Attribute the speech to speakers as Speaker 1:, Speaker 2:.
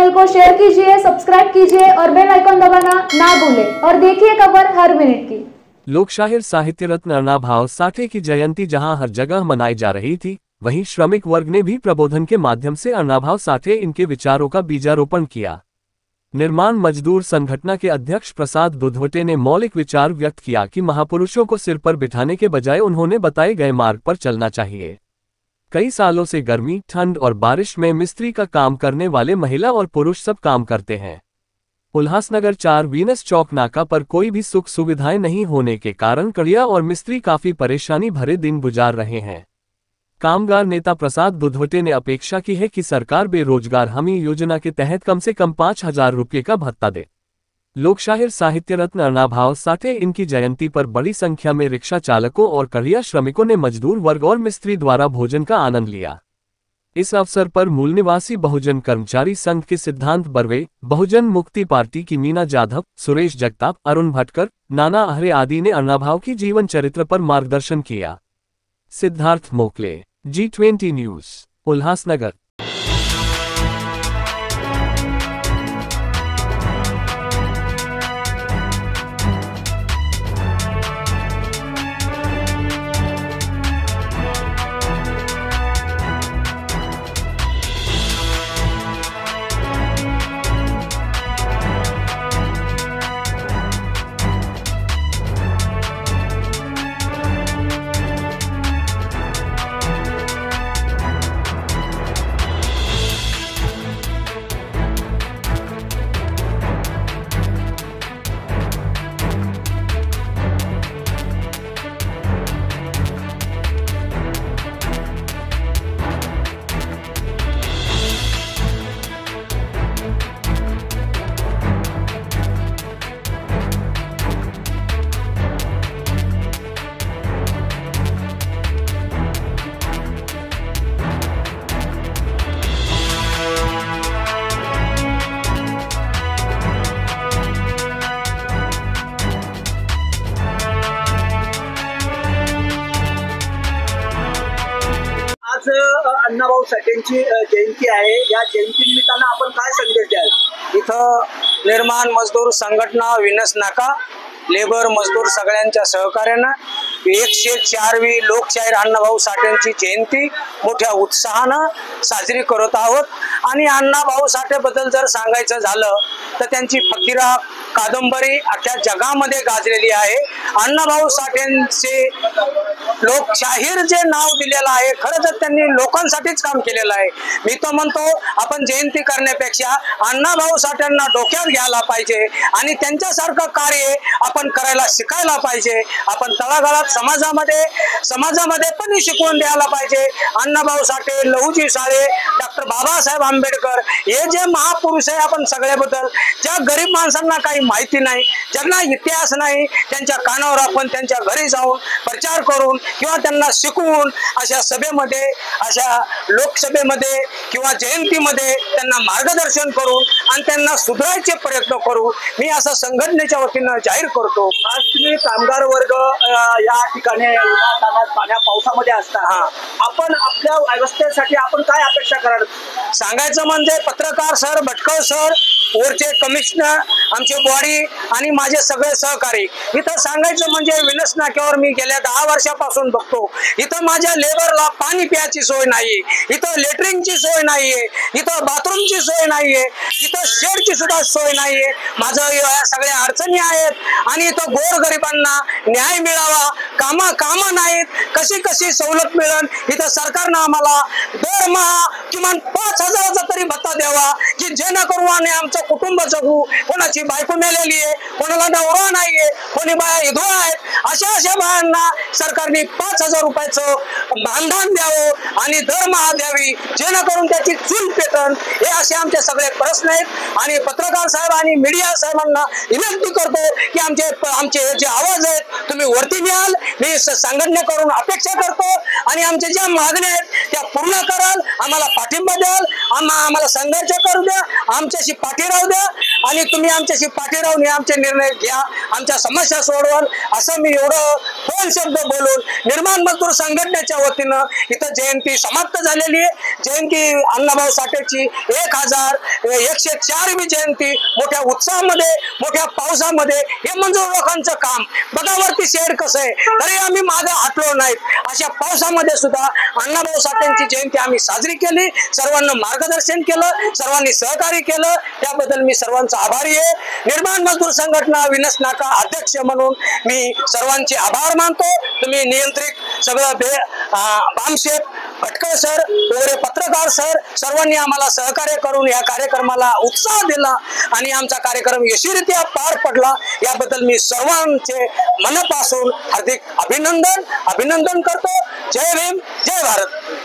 Speaker 1: Channel को share कीजिए, subscribe कीजिए और बेल आइकन दबाना ना भूलें और देखिए खबर हर मिनट की।
Speaker 2: लोकशाहीर साहित्य रत्न अण्णाभाऊ साठे की जयंती जहां हर जगह मनाई जा रही थी, वहीं श्रमिक वर्ग ने भी प्रबोधन के माध्यम से अण्णाभाऊ साठे इनके विचारों का बीजारोपण किया। निर्माण मजदूर संगठन के अध्यक्ष प्रसाद दुधवटे ने मौलिक विचार व्यक्त किया कि महापुरुषों को सिर पर बिठाने के बजाय उन्होंने बताए गए मार्ग पर चलना चाहिए। कई सालों से गर्मी, ठंड और बारिश में मिस्त्री का काम करने वाले महिला और पुरुष सब काम करते हैं। उल्लासनगर 4 वीनस चौक नाका पर कोई भी सुख सुविधाएं नहीं होने के कारण कड़िया और मिस्त्री काफी परेशानी भरे दिन गुजार रहे हैं। कामगार नेता प्रसाद दुधवटे ने अपेक्षा की है कि सरकार बेरोजगार हमी योजना के तहत कम से कम 5,000 रुपये का भत्ता दे। लोकशाहीर साहित्य रत्न अण्णाभाऊ साठे इनकी जयंती पर बड़ी संख्या में रिक्शा चालकों और कड़िया श्रमिकों ने मजदूर वर्ग और मिस्त्री द्वारा भोजन का आनंद लिया। इस अवसर पर मूल निवासी बहुजन कर्मचारी संघ के सिद्धांत बर्वे, बहुजन मुक्ति पार्टी की मीना जाधव, सुरेश जगताप, अरुण भटकर, नाना आहरे आदि ने अण्णाभाऊ की जीवन चरित्र पर मार्गदर्शन किया। Siddharth Mokle, G20 news, Ulhasnagar.
Speaker 3: आज अण्णाभाऊ साठेंची जयंती आहे। या जयंतीनिमित्तानं आपण काय संदेश द्याल? इथं निर्माण मजदूर संघटना, विनस नाका, लेबर मजदूर सगळ्यांच्या सहकार्यानं 104वी लोकशाहीर अण्णाभाऊ साठेंची जयंती मोठ्या उत्साहानं साजरी करत आहोत। आणि अण्णाभाऊ साठेबद्दल जर सांगायचं झालं तर त्यांची फकीरा कादंबरी अख्ख्या जगामध्ये गाजलेली आहे। अण्णाभाऊ साठेंचे लोकशाहीर जे नाव दिलेलं आहे, खरं तर त्यांनी लोकांसाठीच काम केलेलं आहे। मी तर म्हणतो आपण जयंती करण्यापेक्षा अण्णाभाऊ साठेंना डोक्यात घ्यायला पाहिजे आणि त्यांच्यासारखं कार्य आपण करायला शिकायला पाहिजे। आपण तळागाळात समाजामध्ये पण शिकवून द्यायला पाहिजे। अण्णाभाऊ साठे, लहुजी साळे, डॉक्टर बाबासाहेब आंबेडकर हे जे महापुरुष आहे, आपण सगळ्याबद्दल ज्या गरीब माणसांना काही माहिती नाही, ज्यांना इतिहास नाही, त्यांच्या कानावर आपण त्यांच्या घरी जाऊन प्रचार करून किंवा त्यांना शिकवून अशा सभेमध्ये, अशा लोकसभेमध्ये किंवा जयंतीमध्ये त्यांना मार्गदर्शन करून आणि त्यांना सुधारायचे प्रयत्न करू, मी असं संघटनेच्या वतीनं जाहीर करतो। आज तुम्ही कामगार वर्ग या ठिकाणी पाण्या पावसामध्ये असता, आपण आपल्या व्यवस्थेसाठी आपण काय अपेक्षा कराल? सांगायचं म्हणजे पत्रकार सर, भटकळ सर, वरचे कमिशनर, आमचे बॉडी आणि माझे सगळे सहकारी, इथं सांगायचं म्हणजे विनस नाक्यावर मी गेल्या 10 वर्षापासून बघतो, इथं माझ्या लेबरला पाणी प्यायची सोय नाही, इथं लेटरिंगची सोय नाहीये, इथं बाथरूमची सोय नाहीये, इथं शेडची सुद्धा सोय नाहीये। माझं या सगळ्या अडचणी आहेत आणि इथं गोरगरिबांना न्याय मिळावा, कामं नाहीत, कशी सवलत मिळेल, इथं सरकारनं आम्हाला दरमहा किमान 5,000चा तरी भत्ता द्यावा, की जेणेकरून आम्ही आमचं कुटुंब जगू। कोणाची बायको मेलेली आहे, कोणाला नवरा नाहीये, कोणी बाया विधवा आहेत, अशा बायांना सरकारने 5,000 रुपयाचं मानधन द्यावं आणि दरमहा द्यावी, जेणेकरून त्याची चूल पेटन। हे असे आमचे सगळे प्रश्न आहेत आणि पत्रकार साहेब आणि मीडिया साहेबांना विनंती करतो की आमचे जे आवाज आहेत तुम्ही वरती न्याल, मी संघटनेकडून अपेक्षा करतो आणि आमच्या ज्या मागण्या आहेत त्या पूर्ण कराल, आम्हाला पाठिंबा द्याल, आम्हाला संघर्ष करू द्या, आमच्याशी पाठी राहू द्या आणि तुम्ही आमच्याशी पाठी राहून आमचे निर्णय घ्या, आमच्या समस्या सोडवाल, असं मी एवढं दोन शब्द बोलून निर्माण मजदूर संघटनेच्या वतीनं इथं जयंती समाप्त झालेली आहे। जयंती अण्णाभाऊ साठेची 1104वी जयंती मोठ्या उत्साहामध्ये मोठ्या पावसामध्ये हे मंजूर लोकांचं काम बघावरती शेड कसं आहे तरी आम्ही मागे हटलो नाहीत। अशा पावसामध्ये सुद्धा अण्णाभाऊ साठेंची जयंती आम्ही साजरी केली, सर्वांना मार्गदर्शन केलं, सर्वांनी सहकार्य केलं, त्याबद्दल मी सर्वांचा आभारी आहे। निर्माण मजदूर संघटना विनस नाका अध्यक्ष म्हणून मी सर्वांचे आभार मानतो। तुम्ही नियंत्रित सगळं बामशेठ भटकळ सर, वगैरे पत्रकार सर सर्वांनी आम्हाला सहकार्य करून या कार्यक्रमाला उत्साह दिला आणि आमचा कार्यक्रम यशस्वीरित्या पार पडला। याबद्दल मी सर्वांचे मनापासून हार्दिक अभिनंदन करतो। जय भीम, जय भारत।